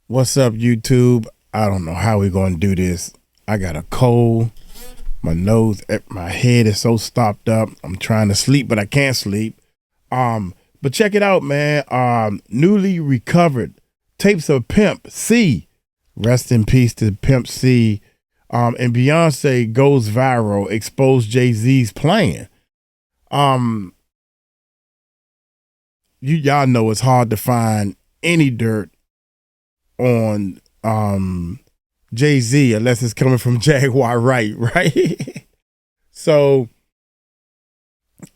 What's up, YouTube? I don't know how we're going to do this. I got a cold. My nose, my head is so stopped up. I'm trying to sleep, but I can't sleep. But check it out, man. Newly recovered tapes of Pimp C. Rest in peace to Pimp C. And Beyoncé goes viral, exposed Jay-Z's plan. Y'all know it's hard to find any dirt on Jay-Z unless it's coming from Jaguar Wright, right? So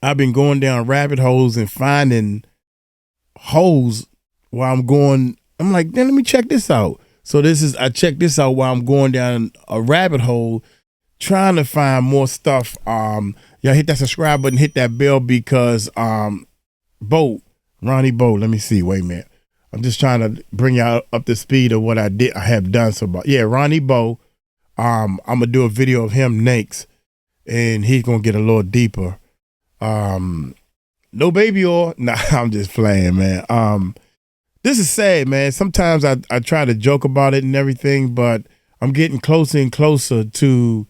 I've been going down rabbit holes and finding holes while I'm going. I'm like, then let me check this out. So I checked this out while I'm going down a rabbit hole trying to find more stuff. Y'all hit that subscribe button, hit that bell because Ronnie Bo, let me see, wait a minute. I'm just trying to bring y'all up to speed of what I have done so far. Yeah, Ronnie Bo. I'm gonna do a video of him next, and he's gonna get a little deeper. No baby or nah, I'm just playing, man. This is sad, man. Sometimes I try to joke about it and everything, but I'm getting closer and closer to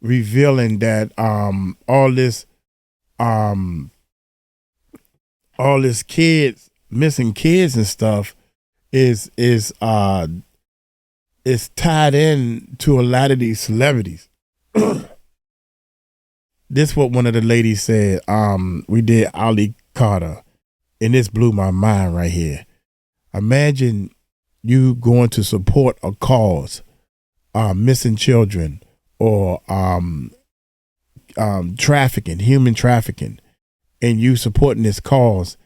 revealing that all this missing kids and stuff is tied in to a lot of these celebrities. This what one of the ladies said. We did Ali Carter, and this blew my mind right here. Imagine you going to support a cause, missing children or trafficking, human trafficking, and you supporting this cause.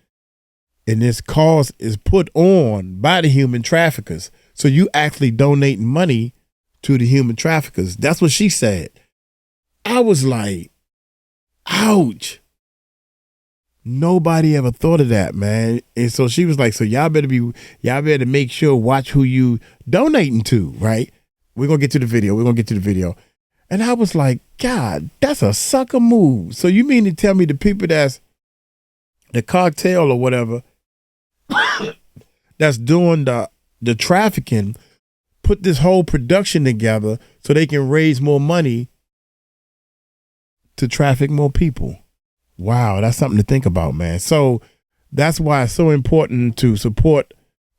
And this cause is put on by the human traffickers. So you actually donating money to the human traffickers. That's what she said. I was like, ouch. Nobody ever thought of that, man. And so she was like, so y'all better make sure, watch who you donating to, right? We're going to get to the video. And I was like, God, that's a sucker move. So you mean to tell me the people that's the cartel or whatever that's doing the trafficking put this whole production together so they can raise more money to traffic more people? Wow, that's something to think about, man. So that's why it's so important to support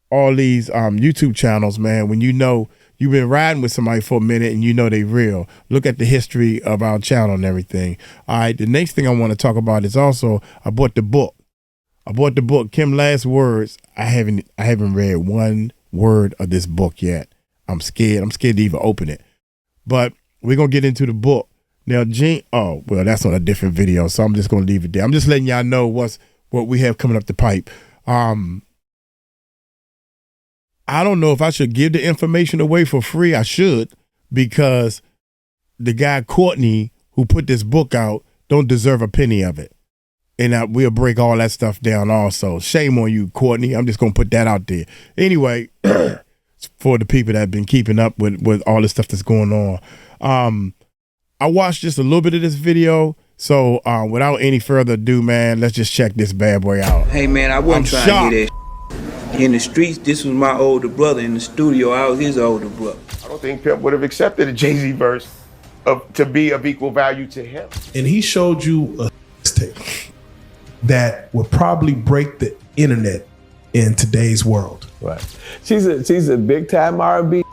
all these YouTube channels, man. When you know you've been riding with somebody for a minute and you know they real. Look at the history of our channel and everything. All right, the next thing I want to talk about is also I bought the book, Kim Last Words. I haven't read one word of this book yet. I'm scared to even open it. But we're gonna get into the book. Now, that's on a different video, so I'm just gonna leave it there. I'm just letting y'all know what we have coming up the pipe. I don't know if I should give the information away for free. I should, because the guy Courtney who put this book out don't deserve a penny of it. And we'll break all that stuff down also. Shame on you, Courtney. I'm just going to put that out there. Anyway, for the people that have been keeping up with all the stuff that's going on. I watched just a little bit of this video. So without any further ado, man, let's just check this bad boy out. Hey, man, I wasn't trying to hear that. In the streets, this was my older brother. In the studio, I was his older brother. I don't think Pimp would have accepted a Jay-Z verse to be of equal value to him. And he showed you a tape that would probably break the internet in today's world. Right. She's a big time R&B. You know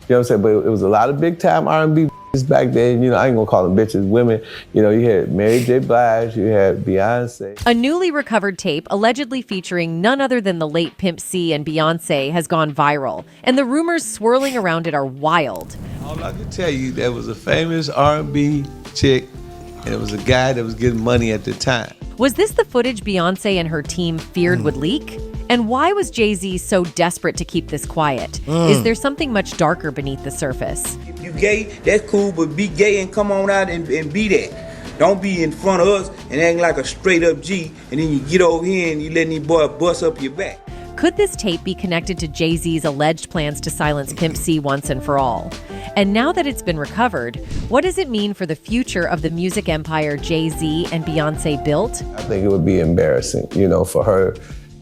what I'm saying? But it was a lot of big time R&B back then. You know, I ain't gonna call them bitches, women. You know, you had Mary J. Blige, you had Beyoncé. A newly recovered tape allegedly featuring none other than the late Pimp C and Beyoncé has gone viral, and the rumors swirling around it are wild. All I can tell you, there was a famous R&B chick, and it was a guy that was getting money at the time. Was this the footage Beyoncé and her team feared would leak? And why was Jay-Z so desperate to keep this quiet? Is there something much darker beneath the surface? If you gay, that's cool, but be gay and come on out and be that. Don't be in front of us and acting like a straight up G, and then you get over here and you letting these boys bust up your back. Could this tape be connected to Jay-Z's alleged plans to silence Pimp C once and for all? And now that it's been recovered, what does it mean for the future of the music empire Jay-Z and Beyoncé built? I think it would be embarrassing, you know, for her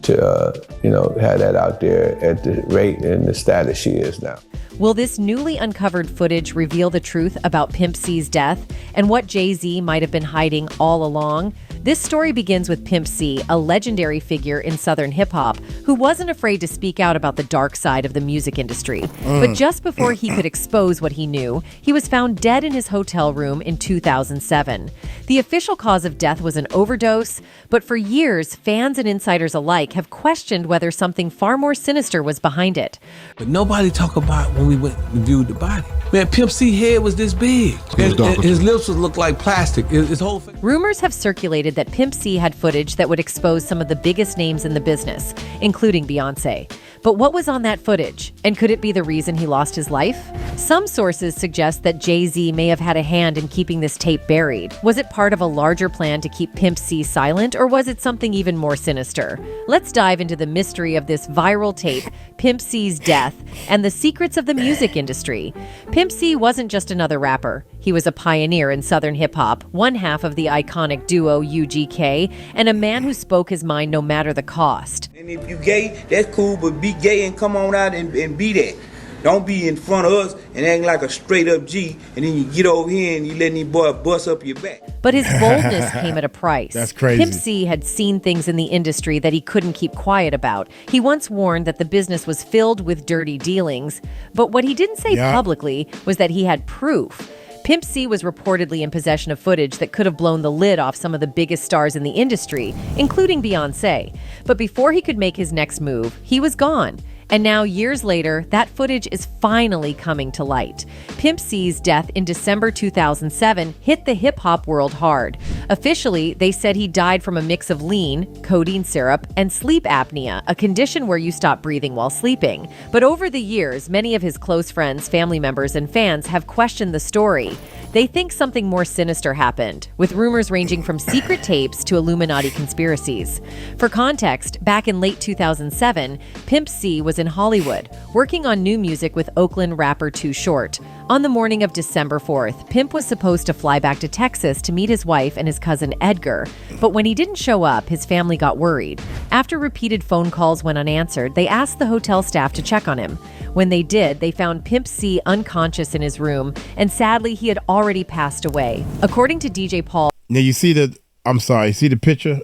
have that out there at the rate and the status she is now. Will this newly uncovered footage reveal the truth about Pimp C's death and what Jay-Z might have been hiding all along? This story begins with Pimp C, a legendary figure in Southern hip-hop who wasn't afraid to speak out about the dark side of the music industry. But just before he could expose what he knew, he was found dead in his hotel room in 2007. The official cause of death was an overdose, but for years, fans and insiders alike have questioned whether something far more sinister was behind it. But nobody talk about when we went and viewed the body. Man, Pimp C head was this big. His lips would look like plastic. His whole face. Rumors have circulated that Pimp C had footage that would expose some of the biggest names in the business, including Beyoncé. But what was on that footage? And could it be the reason he lost his life? Some sources suggest that Jay-Z may have had a hand in keeping this tape buried. Was it part of a larger plan to keep Pimp C silent, or was it something even more sinister? Let's dive into the mystery of this viral tape, Pimp C's death, and the secrets of the music industry. Pimp C wasn't just another rapper. He was a pioneer in Southern hip-hop, one half of the iconic duo UGK, and a man who spoke his mind no matter the cost. And if you gay, that's cool, but be gay and come on out and be that. Don't be in front of us and acting like a straight up G, and then you get over here and you let any boy bust up your back. But his boldness came at a price. That's crazy. Pimp C had seen things in the industry that he couldn't keep quiet about. He once warned that the business was filled with dirty dealings, but what he didn't say publicly was that he had proof. Pimp C was reportedly in possession of footage that could have blown the lid off some of the biggest stars in the industry, including Beyoncé. But before he could make his next move, he was gone. And now, years later, that footage is finally coming to light. Pimp C's death in December 2007 hit the hip-hop world hard. Officially, they said he died from a mix of lean, codeine syrup, and sleep apnea, a condition where you stop breathing while sleeping. But over the years, many of his close friends, family members, and fans have questioned the story. They think something more sinister happened, with rumors ranging from secret tapes to Illuminati conspiracies. For context, back in late 2007, Pimp C was in Hollywood, working on new music with Oakland rapper Too Short. On the morning of December 4th, Pimp was supposed to fly back to Texas to meet his wife and his cousin Edgar. But when he didn't show up, his family got worried. After repeated phone calls went unanswered, they asked the hotel staff to check on him. When they did, they found Pimp C unconscious in his room, and sadly, he had already passed away. According to DJ Paul. Now you see you see the picture?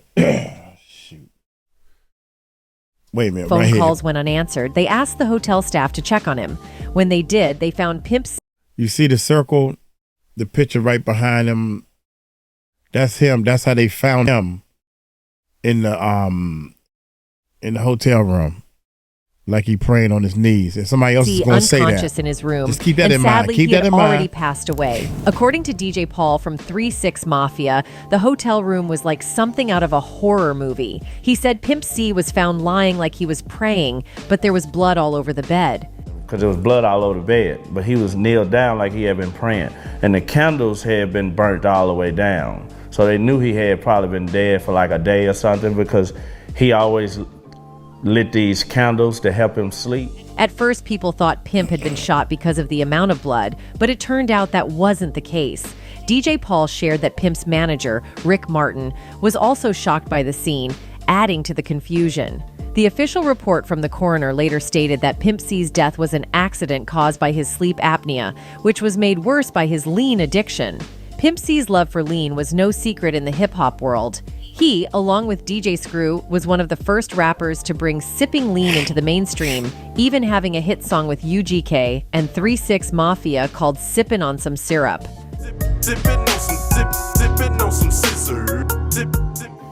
Shoot. Wait a minute, Phone right calls here. went unanswered. They asked the hotel staff to check on him. When they did, they found Pimp C. You see the circle, the picture right behind him? That's him. That's how they found him in the hotel room, like he praying on his knees. And somebody else is going to say that. Unconscious in his room. Just keep that and in mind. Sadly, Keep he that had in already mind. passed away. According to DJ Paul from 3-6 Mafia, the hotel room was like something out of a horror movie. He said Pimp C was found lying like he was praying, but there was blood all over the bed. Because there was blood all over the bed, but he was kneeled down like he had been praying. And the candles had been burnt all the way down. So they knew he had probably been dead for like a day or something, because he always lit these candles to help him sleep. At first, people thought Pimp had been shot because of the amount of blood, but it turned out that wasn't the case. DJ Paul shared that Pimp's manager, Rick Martin, was also shocked by the scene, adding to the confusion. The official report from the coroner later stated that Pimp C's death was an accident caused by his sleep apnea, which was made worse by his lean addiction. Pimp C's love for lean was no secret in the hip-hop world. He, along with DJ Screw, was one of the first rappers to bring sipping lean into the mainstream, even having a hit song with UGK and 3-6 Mafia called Sippin' on Some Syrup.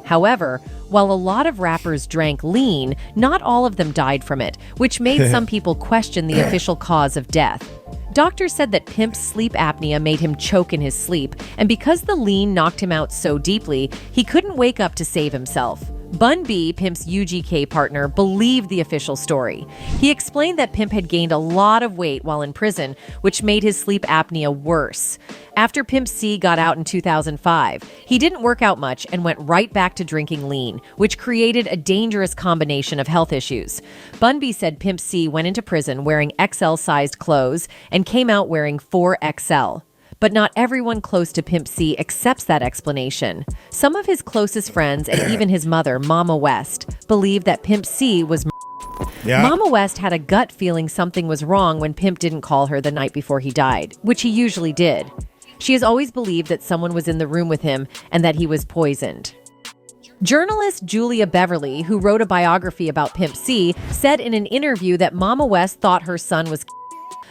However, while a lot of rappers drank lean, not all of them died from it, which made some people question the official cause of death. Doctors said that Pimp's sleep apnea made him choke in his sleep, and because the lean knocked him out so deeply, he couldn't wake up to save himself. Bun B, Pimp's UGK partner, believed the official story. He explained that Pimp had gained a lot of weight while in prison, which made his sleep apnea worse. After Pimp C got out in 2005, he didn't work out much and went right back to drinking lean, which created a dangerous combination of health issues. Bun B said Pimp C went into prison wearing XL-sized clothes and came out wearing 4XL. But not everyone close to Pimp C accepts that explanation. Some of his closest friends and even his mother, Mama West, believe that Pimp C was Yeah. Mama West had a gut feeling something was wrong when Pimp didn't call her the night before he died, which he usually did. She has always believed that someone was in the room with him and that he was poisoned. Journalist 𝗟𝗢𝗡𝗞𝗦, who wrote a biography about Pimp C, said in an interview that Mama West thought her son was.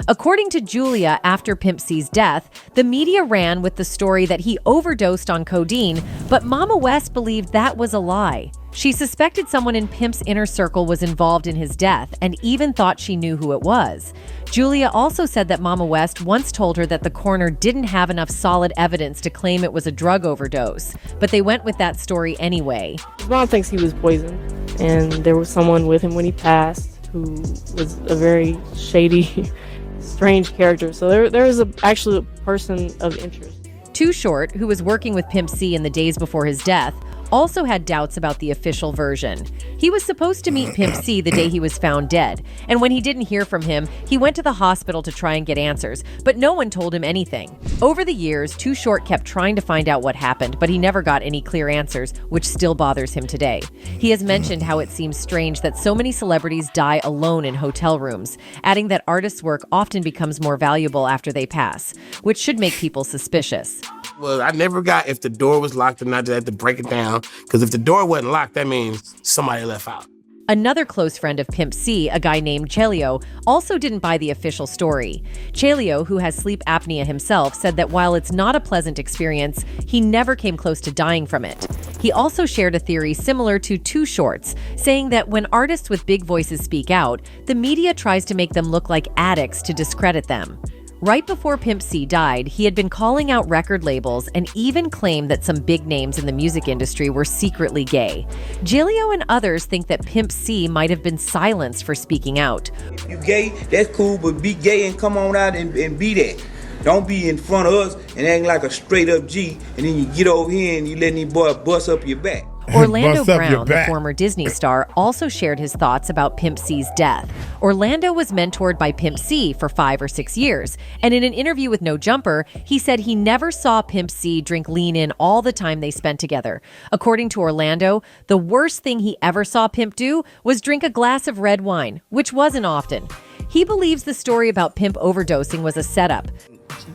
According to Julia, after Pimp C's death, the media ran with the story that he overdosed on codeine, but Mama West believed that was a lie. She suspected someone in Pimp's inner circle was involved in his death and even thought she knew who it was. Julia also said that Mama West once told her that the coroner didn't have enough solid evidence to claim it was a drug overdose, but they went with that story anyway. His mom thinks he was poisoned, and there was someone with him when he passed who was a very shady, strange character. So there is actually a person of interest. Too Short, who was working with Pimp C in the days before his death, also had doubts about the official version. He was supposed to meet Pimp C the day he was found dead, and when he didn't hear from him, he went to the hospital to try and get answers, but no one told him anything. Over the years, Too Short kept trying to find out what happened, but he never got any clear answers, which still bothers him today. He has mentioned how it seems strange that so many celebrities die alone in hotel rooms, adding that artists' work often becomes more valuable after they pass, which should make people suspicious. Well, I never got if the door was locked or not. I had to break it down, because if the door wasn't locked, that means somebody left out. Another close friend of Pimp C, a guy named 𝗟𝗢𝗡𝗞𝗦, also didn't buy the official story. 𝗟𝗢𝗡𝗞𝗦, who has sleep apnea himself, said that while it's not a pleasant experience, he never came close to dying from it. He also shared a theory similar to Too Short's, saying that when artists with big voices speak out, the media tries to make them look like addicts to discredit them. Right before Pimp C died, he had been calling out record labels and even claimed that some big names in the music industry were secretly gay. 𝗟𝗢𝗡𝗞𝗦 and others think that Pimp C might have been silenced for speaking out. If you gay, that's cool, but be gay and come on out and be that. Don't be in front of us and acting like a straight up G, and then you get over here and you let these boys bust up your back. Orlando Brown, the former Disney star, also shared his thoughts about Pimp C's death. Orlando was mentored by Pimp C for 5 or 6 years, and in an interview with No Jumper, he said he never saw Pimp C drink lean in all the time they spent together. According to Orlando, the worst thing he ever saw Pimp do was drink a glass of red wine, which wasn't often. He believes the story about Pimp overdosing was a setup.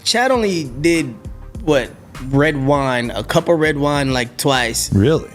Chad only did, red wine, a cup of red wine like twice. Really?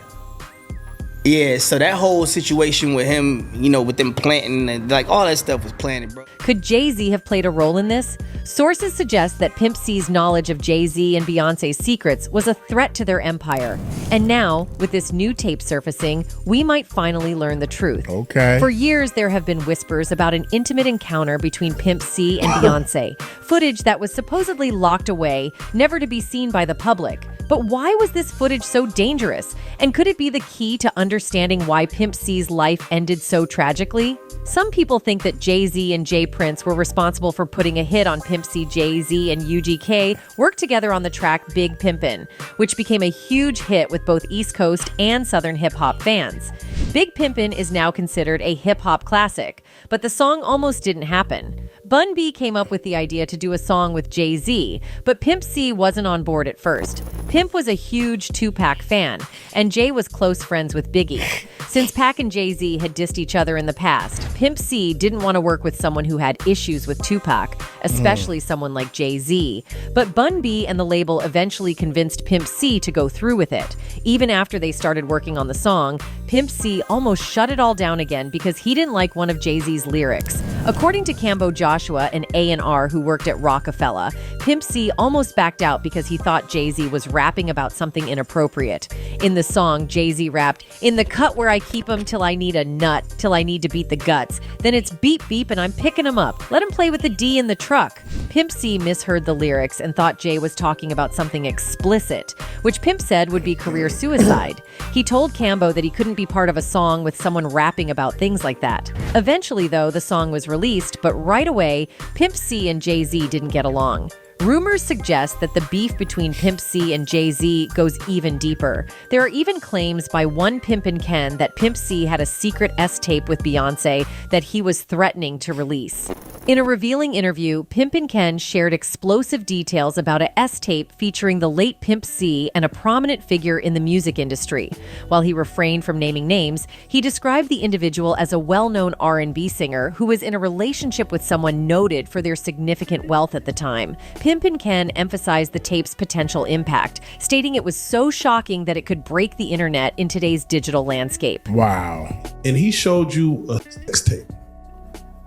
Yeah, so that whole situation with him, with them planting and all that stuff was planted, bro. Could Jay-Z have played a role in this? Sources suggest that Pimp C's knowledge of Jay-Z and Beyoncé's secrets was a threat to their empire. And now, with this new tape surfacing, we might finally learn the truth. Okay. For years, there have been whispers about an intimate encounter between Pimp C and Beyoncé, footage that was supposedly locked away, never to be seen by the public. But why was this footage so dangerous? And could it be the key to understanding why Pimp C's life ended so tragically? Some people think that Jay-Z and Jay Prince were responsible for putting a hit on Pimp C. Jay-Z and UGK worked together on the track Big Pimpin', which became a huge hit with both East Coast and Southern hip-hop fans. Big Pimpin' is now considered a hip-hop classic, but the song almost didn't happen. Bun B came up with the idea to do a song with Jay-Z, but Pimp C wasn't on board at first. Pimp was a huge Tupac fan, and Jay was close friends with Biggie. Since Pac and Jay-Z had dissed each other in the past, Pimp C didn't want to work with someone who had issues with Tupac, especially someone like Jay-Z. But Bun B and the label eventually convinced Pimp C to go through with it. Even after they started working on the song, Pimp C almost shut it all down again because he didn't like one of Jay-Z's lyrics. According to 𝗟𝗡𝗡𝗞𝗦 Joshua, an A&R who worked at Rockefeller, Pimp C almost backed out because he thought Jay-Z was rapping about something inappropriate. In the song, Jay-Z rapped, "In the cut where I keep 'em till I need a nut, till I need to beat the guts. Then it's beep beep and I'm picking 'em up. Let him play with the D in the truck." Pimp C misheard the lyrics and thought Jay was talking about something explicit, which Pimp said would be career suicide. He told 𝗟𝗡𝗡𝗞𝗦 that he couldn't be part of a song with someone rapping about things like that. Eventually, though, the song was released, but right away, Pimp C and Jay-Z didn't get along. Rumors suggest that the beef between Pimp C and Jay-Z goes even deeper. There are even claims by one Pimpin' Ken that Pimp C had a secret S-tape with Beyoncé that he was threatening to release. In a revealing interview, Pimpin' Ken shared explosive details about a S-tape featuring the late Pimp C and a prominent figure in the music industry. While he refrained from naming names, he described the individual as a well-known R&B singer who was in a relationship with someone noted for their significant wealth at the time. Pimpin' Ken emphasized the tape's potential impact, stating it was so shocking that it could break the internet in today's digital landscape. Wow. And he showed you a sex tape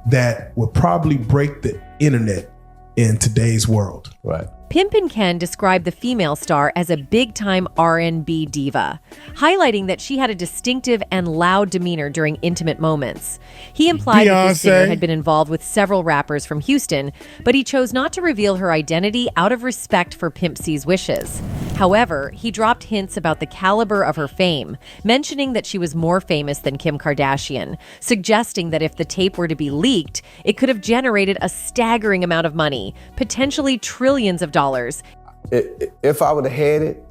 that would probably break the internet in today's world. Right. Pimpin' Ken described the female star as a big-time R&B diva, highlighting that she had a distinctive and loud demeanor during intimate moments. He implied that the singer had been involved with several rappers from Houston, but he chose not to reveal her identity out of respect for Pimp C's wishes. However, he dropped hints about the caliber of her fame, mentioning that she was more famous than Kim Kardashian, suggesting that if the tape were to be leaked, it could have generated a staggering amount of money, potentially trillions of dollars. If I would have had it,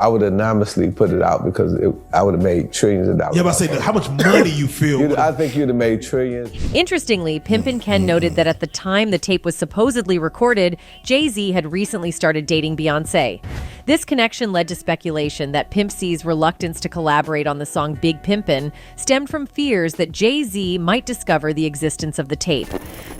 I would anonymously put it out because I would have made trillions of dollars. Yeah, but I say, how much money you feel? I think you'd have made trillions. Interestingly, Pimpin' Ken noted that at the time the tape was supposedly recorded, Jay-Z had recently started dating Beyoncé. This connection led to speculation that Pimp C's reluctance to collaborate on the song Big Pimpin' stemmed from fears that Jay-Z might discover the existence of the tape.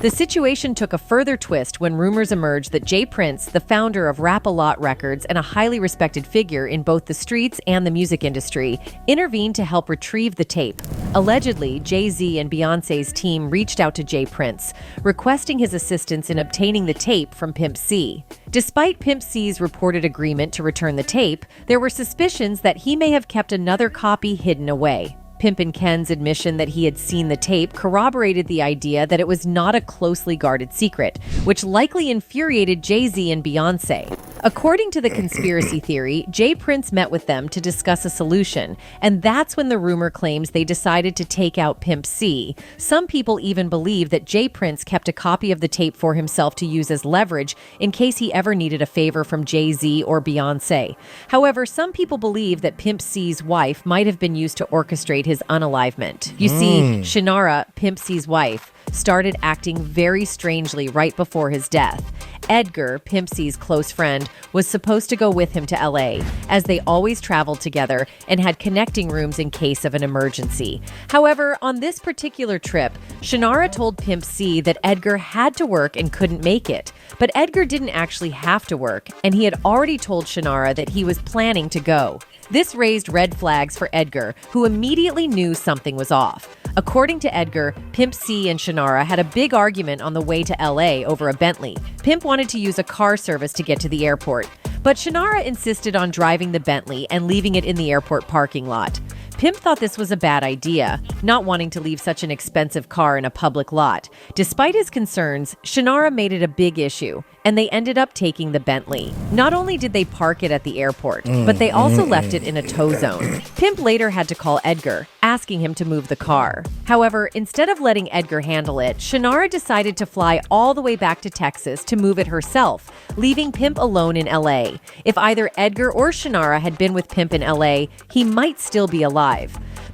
The situation took a further twist when rumors emerged that J. Prince, the founder of Rap-A-Lot Records and a highly respected figure in both the streets and the music industry, intervened to help retrieve the tape. Allegedly, Jay-Z and Beyoncé's team reached out to J. Prince, requesting his assistance in obtaining the tape from Pimp C. Despite Pimp C's reported agreement to return the tape, there were suspicions that he may have kept another copy hidden away. Pimpin' Ken's admission that he had seen the tape corroborated the idea that it was not a closely guarded secret, which likely infuriated Jay-Z and Beyoncé. According to the conspiracy theory, J. Prince met with them to discuss a solution, and that's when the rumor claims they decided to take out Pimp C. Some people even believe that J. Prince kept a copy of the tape for himself to use as leverage in case he ever needed a favor from Jay-Z or Beyoncé. However, some people believe that Pimp C's wife might have been used to orchestrate his unalivement. You see, 𝗟𝗓𝗓, Pimp C's wife, started acting very strangely right before his death. Edgar, Pimp C's close friend, was supposed to go with him to LA, as they always traveled together and had connecting rooms in case of an emergency. However, on this particular trip, 𝗟𝗓𝗓 told Pimp C that Edgar had to work and couldn't make it. But Edgar didn't actually have to work, and he had already told 𝗟𝗓𝗓 that he was planning to go. This raised red flags for Edgar, who immediately knew something was off. According to Edgar, Pimp C and 𝗟𝗓𝗓 had a big argument on the way to LA over a Bentley. Pimp wanted to use a car service to get to the airport, but 𝗟𝗓𝗓 insisted on driving the Bentley and leaving it in the airport parking lot. Pimp thought this was a bad idea, not wanting to leave such an expensive car in a public lot. Despite his concerns, 𝗟𝗓𝗓 made it a big issue, and they ended up taking the Bentley. Not only did they park it at the airport, but they also left it in a tow zone. Pimp later had to call Edgar, asking him to move the car. However, instead of letting Edgar handle it, 𝗟𝗓𝗓 decided to fly all the way back to Texas to move it herself, leaving Pimp alone in LA. If either Edgar or 𝗟𝗓𝗓 had been with Pimp in LA, he might still be alive.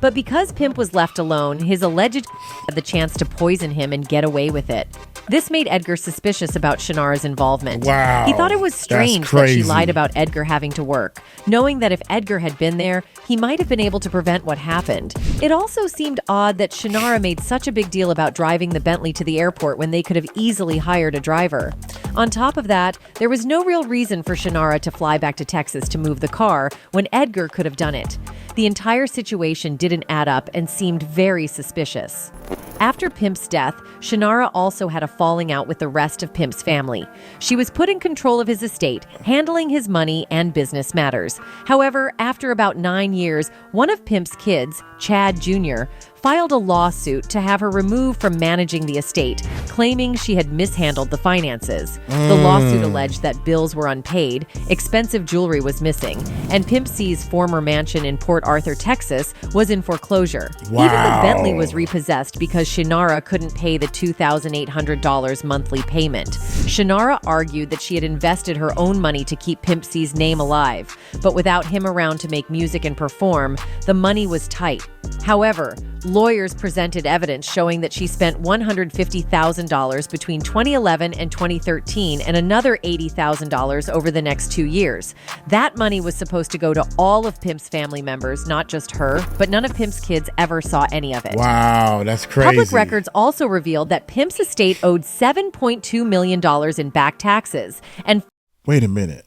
But because Pimp was left alone, his alleged had the chance to poison him and get away with it. This made Edgar suspicious about 𝗟𝗓𝗓's involvement. Wow. He thought it was strange that she lied about Edgar having to work, knowing that if Edgar had been there, he might have been able to prevent what happened. It also seemed odd that 𝗟𝗓𝗓 made such a big deal about driving the Bentley to the airport when they could have easily hired a driver. On top of that, there was no real reason for 𝗟𝗓𝗓 to fly back to Texas to move the car when Edgar could have done it. The entire situation didn't add up and seemed very suspicious. After Pimp's death, 𝗟𝗓𝗓 also had a falling out with the rest of Pimp's family. She was put in control of his estate, handling his money and business matters. However, after about 9 years, one of Pimp's kids, Chad Jr., filed a lawsuit to have her removed from managing the estate, claiming she had mishandled the finances. The lawsuit alleged that bills were unpaid, expensive jewelry was missing, and Pimp C's former mansion in Port Arthur, Texas, was in foreclosure. Wow. Even the Bentley was repossessed because 𝗗𝗎🗡 couldn't pay the $2,800 monthly payment. 𝗗𝗎🗡 argued that she had invested her own money to keep Pimp C's name alive, but without him around to make music and perform, the money was tight. However, lawyers presented evidence showing that she spent $150,000 between 2011 and 2013 and another $80,000 over the next 2 years. That money was supposed to go to all of Pimp's family members, not just her, but none of Pimp's kids ever saw any of it. Wow, that's crazy. Public records also revealed that Pimp's estate owed $7.2 million in back taxes. And wait a minute.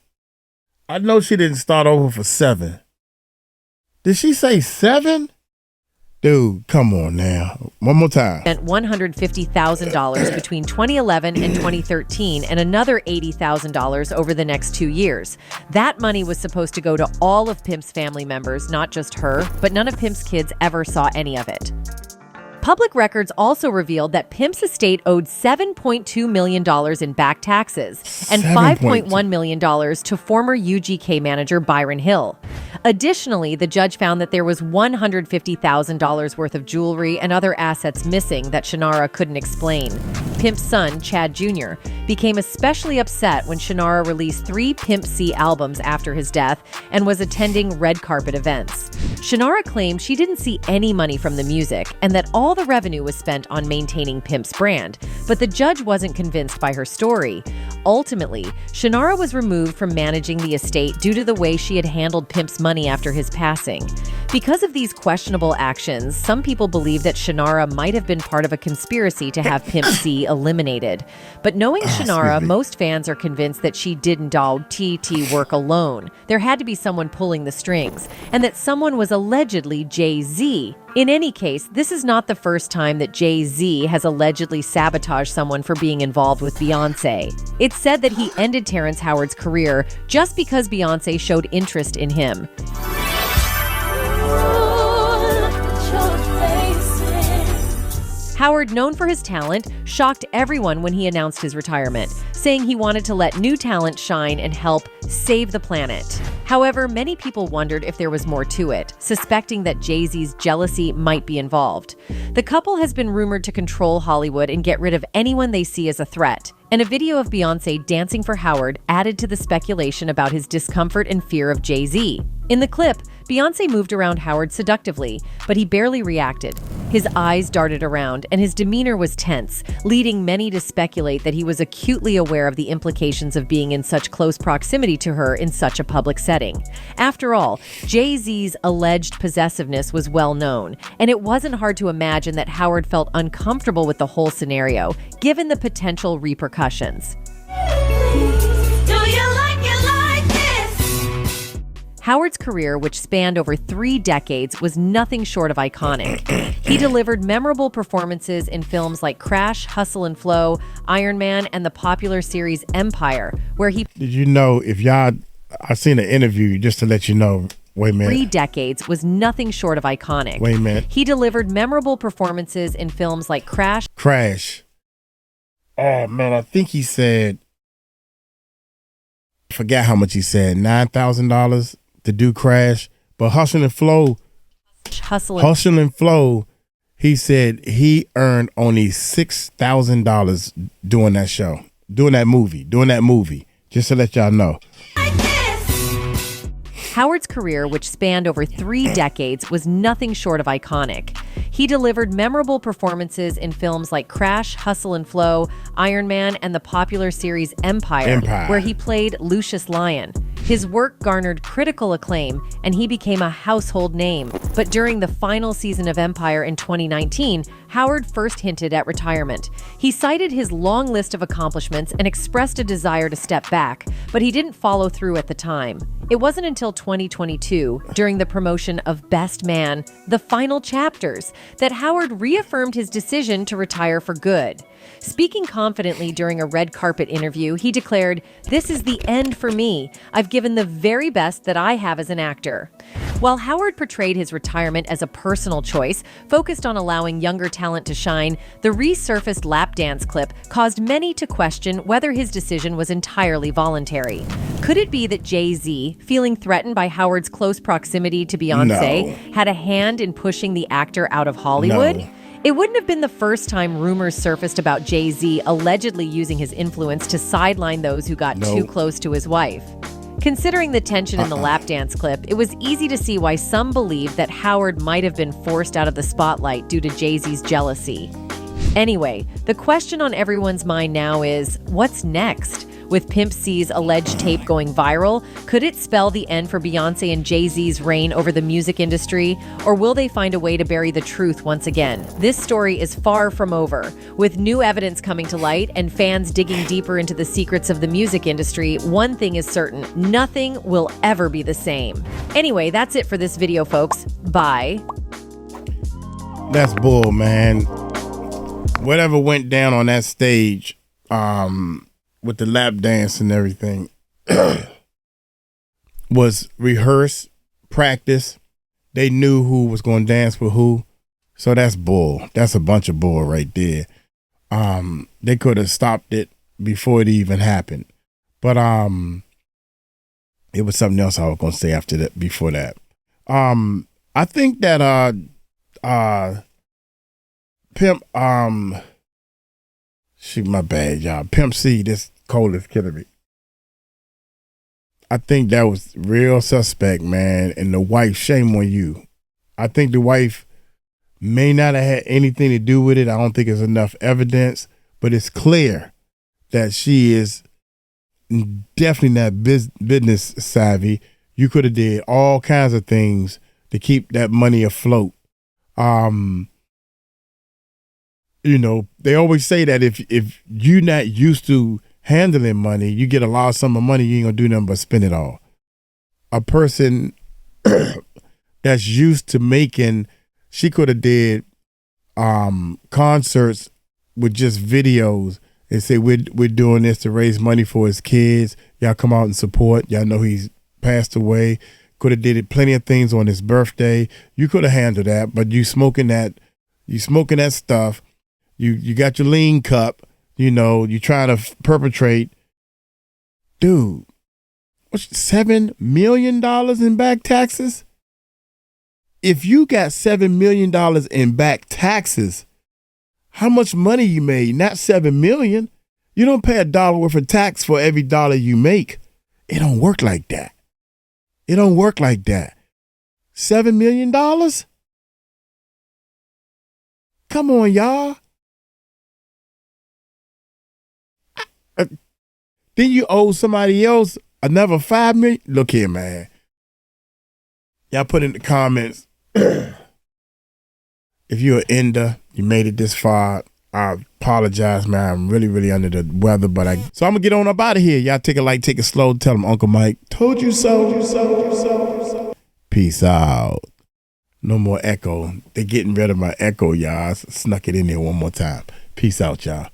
I know she didn't start over for 7. Did she say 7? Dude, come on now. One more time. Spent $150,000 between 2011 and 2013 and another $80,000 over the next 2 years. That money was supposed to go to all of Pimp's family members, not just her, but none of Pimp's kids ever saw any of it. Public records also revealed that Pimp's estate owed $7.2 million in back taxes and $5.1 million to former UGK manager Byron Hill. Additionally, the judge found that there was $150,000 worth of jewelry and other assets missing that 𝗗𝗎🗡 couldn't explain. Pimp's son, Chad Jr., became especially upset when 𝗗𝗎🗡 released 3 Pimp C albums after his death and was attending red carpet events. 𝗗𝗎🗡 claimed she didn't see any money from the music and that all the revenue was spent on maintaining Pimp's brand, but the judge wasn't convinced by her story. Ultimately, 𝗗𝗎🗡 was removed from managing the estate due to the way she had handled Pimp's money after his passing. Because of these questionable actions, some people believe that 𝗗𝗎🗡 might have been part of a conspiracy to have Pimp C eliminated. But knowing 𝗗𝗎🗡, most fans are convinced that she didn't all TT work alone. There had to be someone pulling the strings, and that someone was allegedly Jay-Z. In any case, this is not the first time that Jay-Z has allegedly sabotaged someone for being involved with Beyoncé. It's said that he ended Terrence Howard's career just because Beyoncé showed interest in him. Howard, known for his talent, shocked everyone when he announced his retirement, saying he wanted to let new talent shine and help save the planet. However, many people wondered if there was more to it, suspecting that Jay-Z's jealousy might be involved. The couple has been rumored to control Hollywood and get rid of anyone they see as a threat. And a video of Beyoncé dancing for Howard added to the speculation about his discomfort and fear of Jay-Z. In the clip, Beyoncé moved around Howard seductively, but he barely reacted. His eyes darted around, and his demeanor was tense, leading many to speculate that he was acutely aware of the implications of being in such close proximity to her in such a public setting. After all, Jay-Z's alleged possessiveness was well known, and it wasn't hard to imagine that Howard felt uncomfortable with the whole scenario, given the potential repercussions. Howard's career, which spanned over 3 decades, was nothing short of iconic. He delivered memorable performances in films like Crash, Hustle and Flow, Iron Man, and the popular series Empire, where he... Did you know, I seen an interview, just to let you know, wait a minute. 3 decades was nothing short of iconic. Wait a minute. He delivered memorable performances in films like Crash. Oh, man, I think he said, I forgot how much he said, $9,000 to do Crash. But Hustle and Flow, he said he earned only $6,000 doing that show, doing that movie, just to let y'all know. Howard's career, which spanned over 3 decades, was nothing short of iconic. He delivered memorable performances in films like Crash, Hustle and Flow, Iron Man, and the popular series Empire, where he played Lucius Lyon. His work garnered critical acclaim, and he became a household name. But during the final season of Empire in 2019, Howard first hinted at retirement. He cited his long list of accomplishments and expressed a desire to step back, but he didn't follow through at the time. It wasn't until 2022, during the promotion of Best Man, The Final Chapters, that Howard reaffirmed his decision to retire for good. Speaking confidently during a red carpet interview, he declared, "This is the end for me. I've given the very best that I have as an actor." While Howard portrayed his retirement as a personal choice, focused on allowing younger talent to shine, the resurfaced lap dance clip caused many to question whether his decision was entirely voluntary. Could it be that Jay-Z, feeling threatened by Howard's close proximity to Beyoncé, had a hand in pushing the actor out of Hollywood? No. It wouldn't have been the first time rumors surfaced about Jay-Z allegedly using his influence to sideline those who got too close to his wife. Considering the tension in the lap dance clip, it was easy to see why some believed that Howard might have been forced out of the spotlight due to Jay-Z's jealousy. Anyway, the question on everyone's mind now is, what's next? With Pimp C's alleged tape going viral, could it spell the end for Beyoncé and Jay-Z's reign over the music industry? Or will they find a way to bury the truth once again? This story is far from over. With new evidence coming to light and fans digging deeper into the secrets of the music industry, one thing is certain: nothing will ever be the same. Anyway, that's it for this video, folks. Bye. That's bull, man. Whatever went down on that stage, with the lap dance and everything, was rehearsed, practice. They knew who was going to dance with who. So that's bull. That's a bunch of bull right there. They could have stopped it before it even happened. But it was something else I was going to say after that, before that. I think that Pimp, shoot, my bad, y'all. Pimp C, this cold is killing me. I think that was real suspect, man. And the wife, shame on you. I think the wife may not have had anything to do with it. I don't think there's enough evidence, but it's clear that she is definitely not business savvy. You could have did all kinds of things to keep that money afloat. You know, they always say that if you're not used to handling money, you get a large sum of money, you ain't gonna do nothing but spend it all. A person that's used to making, she could have did concerts with just videos and say, we're doing this to raise money for his kids. Y'all come out and support. Y'all know he's passed away. Could have did plenty of things on his birthday. You could have handled that, but you smoking that stuff. You got your lean cup, you know, you trying to perpetrate. Dude, what's $7 million in back taxes? If you got $7 million in back taxes, how much money you made? Not $7 million. You don't pay $1 worth of tax for every dollar you make. It don't work like that. It don't work like that. $7 million? Come on, y'all. Then you owe somebody else another $5 million. Look here, man. Y'all put in the comments if you're an ender, you made it this far. I apologize, man. I'm really, really under the weather, so I'm gonna get on up out of here. Y'all take it light, take it slow. Tell them Uncle Mike told you so. Peace out. No more echo. They're getting rid of my echo, y'all. I snuck it in there one more time. Peace out, y'all.